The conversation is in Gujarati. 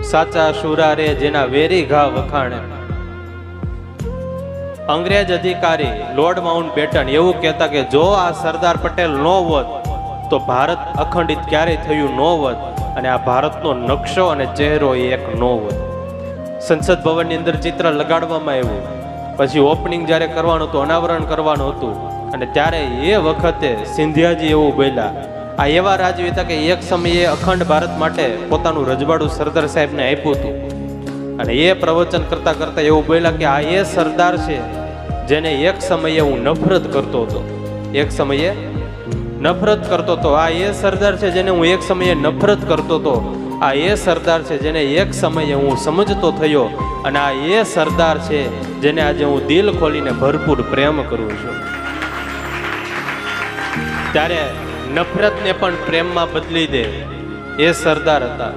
સાચા શુરા રે જેના વેરી ઘા વખાણે. અંગ્રેજ અધિકારી લોર્ડ માઉન્ટ બેટન એવું કહેતા કે જો આ સરદાર પટેલ નો હોત તો ભારત અખંડિત ક્યારેય થયું ન હોત અને આ ભારતનો નકશો અને ચહેરો એક ન હોત. સંસદ ભવનની અંદર ચિત્ર લગાડવામાં આવ્યું, પછી ઓપનિંગ જ્યારે કરવાનું હતું, અનાવરણ કરવાનું હતું, અને ત્યારે એ વખતે સિંધિયાજી એવું બોલ્યા, આ એવા રાજવી હતા કે એક સમયે અખંડ ભારત માટે પોતાનું રજવાડું સરદાર સાહેબને આપ્યું હતું. અને એ પ્રવચન કરતા કરતા એવું બોલ્યા કે આ એ સરદાર છે જેને એક સમયે હું નફરત કરતો હતો, એક સમયે નફરત કરતો હતો. આ એ સરદાર છે જેને હું એક સમયે નફરત કરતો હતો. આ એ સરદાર છે જેને એક સમયે હું સમજતો થયો, અને આ એ સરદાર છે જેને આજે હું દિલ ખોલીને ભરપૂર પ્રેમ કરું છું. ત્યારે નફરતને પણ પ્રેમમાં બદલી દે એ સરદાર હતા.